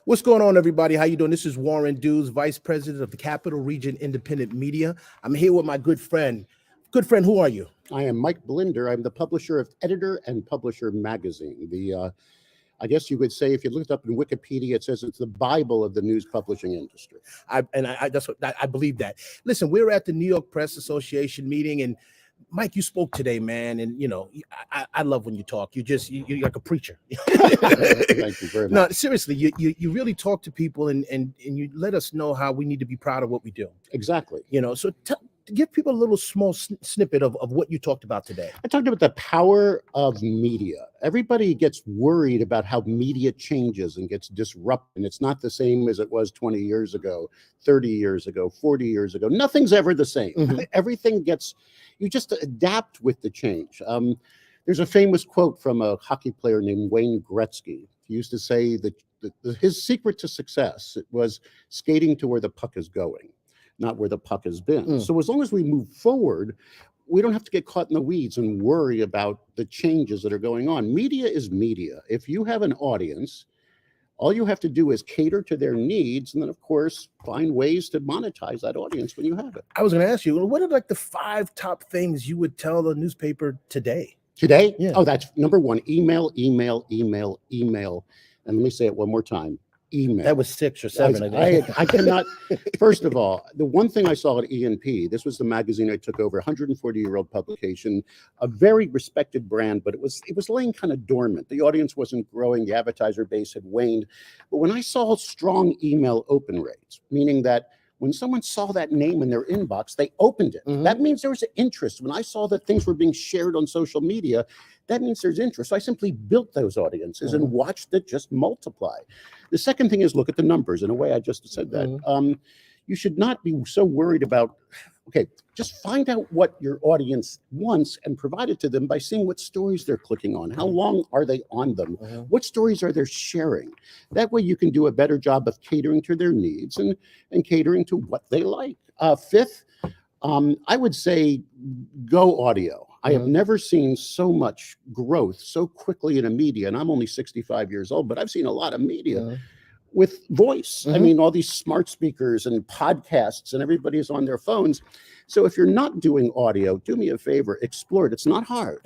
What's going on, everybody? How you doing? This is Warren Dews, Vice President of the Capital Region Independent Media. I'm here with my good friend. Good friend, who are you? I am Mike Blinder. I'm the publisher of Editor and Publisher Magazine. I guess you could say, if you looked up in Wikipedia, it says it's the Bible of the news publishing industry. I believe that. Listen, we're at the New York Press Association meeting, and Mike, you spoke today, man, and I love when you talk. You're like a preacher. Thank you very much. No, seriously, you really talk to people, and you let us know how we need to be proud of what we do. Exactly. So give people a little small snippet of what you talked about today. I talked about the power of media. Everybody gets worried about how media changes and gets disrupted. And it's not the same as it was 20 years ago, 30 years ago, 40 years ago. Nothing's ever the same. Mm-hmm. Everything you just adapt with the change. There's a famous quote from a hockey player named Wayne Gretzky. He used to say that his secret to success was skating to where the puck is going, not where the puck has been. So as long as we move forward, we don't have to get caught in the weeds and worry about the changes that are going on. Media is media. If you have an audience, all you have to do is cater to their needs, and then, of course, find ways to monetize that audience when you have it. I was going to ask you, what are like the 5 top things you would tell the newspaper today? Today? Yeah. Oh, that's number 1, email. And let me say it one more time. Email. That was 6 or 7. I cannot. First of all, the one thing I saw at NYPA, this was the magazine I took over, 140-year-old publication, a very respected brand, but it was laying kind of dormant. The audience wasn't growing, the advertiser base had waned. But when I saw strong email open rates, meaning that when someone saw that name in their inbox, they opened it. Mm-hmm. That means there was an interest. When I saw that things were being shared on social media, that means there's interest. So I simply built those audiences and watched it just multiply. The second thing is look at the numbers. In a way, I just said that. You should not be so worried about, just find out what your audience wants and provide it to them by seeing what stories they're clicking on. How long are they on them? What stories are they sharing? That way you can do a better job of catering to their needs and catering to what they like. Fifth, I would say go audio. I have never seen so much growth so quickly in a media, and I'm only 65 years old, but I've seen a lot of media with voice. I mean, all these smart speakers and podcasts, and everybody's on their phones. So if you're not doing audio, do me a favor, explore it. It's not hard.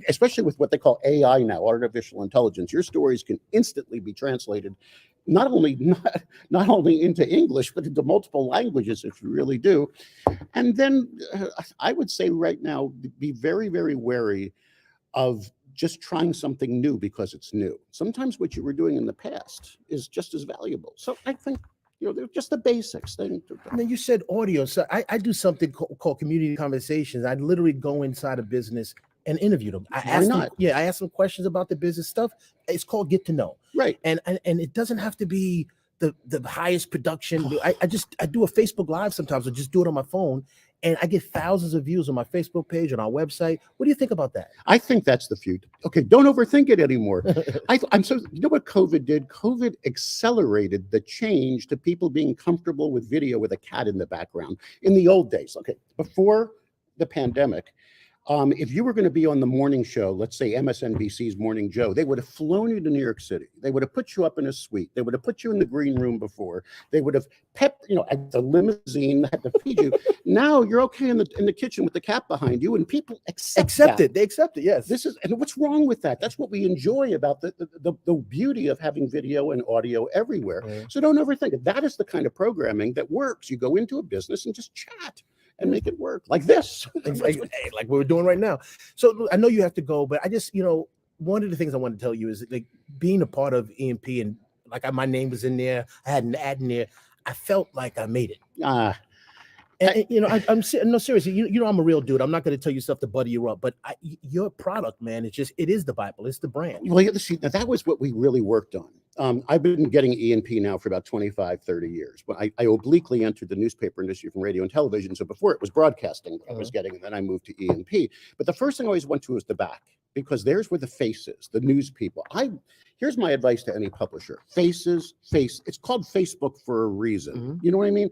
Especially with what they call AI now, artificial intelligence. Your stories can instantly be translated not only into English, but into multiple languages if you really do. And then I would say right now, be very, very wary of just trying something new because it's new. Sometimes what you were doing in the past is just as valuable. So I think, they're just the basics. And then you said audio. So I do something called community conversations. I literally go inside a business and interview them. I ask them questions about the business stuff. It's called Get to Know. Right. And it doesn't have to be the highest production. I do a Facebook Live sometimes. I just do it on my phone. And I get thousands of views on my Facebook page, on our website. What do you think about that? I think that's the future. Okay, don't overthink it anymore. You know what COVID did? COVID accelerated the change to people being comfortable with video with a cat in the background. In the old days, before the pandemic, if you were going to be on the morning show, let's say MSNBC's Morning Joe, they would have flown you to New York City. They would have put you up in a suite. They would have put you in the green room before. They would have at the limousine, had to feed you. Now you're okay in the kitchen with the cat behind you, and people accept it. They accept it. Yes. And what's wrong with that? That's what we enjoy about the beauty of having video and audio everywhere. So don't overthink it. That is the kind of programming that works. You go into a business and just chat and make it work like this. like what we're doing right now. So I know you have to go, but I just, one of the things I want to tell you is like being a part of EMP, and my name was in there. I had an ad in there. I felt like I made it. I'm seriously, I'm a real dude. I'm not going to tell you stuff to butter you up, but your product, man, it is the Bible. It's the brand. Well, see, that was what we really worked on. I've been getting ENP now for about 25, 30 years. But I obliquely entered the newspaper industry from radio and television. So before it was broadcasting, I was getting, and then I moved to ENP. But the first thing I always went to was the back. because there's where the face is, the news people. Here's my advice to any publisher: it's called Facebook for a reason. Mhm. You know what I mean?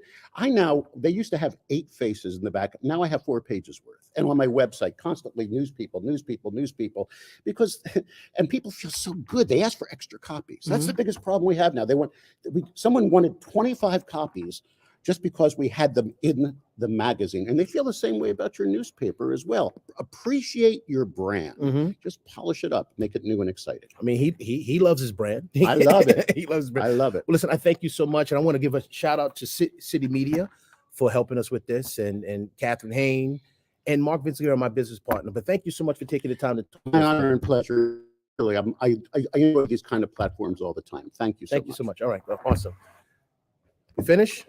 They used to have 8 faces in the back. Now I have 4 pages worth. And on my website, constantly news people, because, and people feel so good. They ask for extra copies. That's the biggest problem we have now. Someone wanted 25 copies just because we had them in the magazine. And they feel the same way about your newspaper as well. Appreciate your brand. Mhm. Just polish it up, make it new and exciting. I mean, he loves his brand. I love it. He loves his brand. I love it. Well, listen, I thank you so much. And I want to give a shout out to City Media for helping us with this, and Catherine Hain and Mark Vinziger, my business partner. But thank you so much for taking the time to talk. My honor and pleasure. Really, I enjoy these kind of platforms all the time. Thank you so much. Thank you so much. All right, well, awesome. You finished?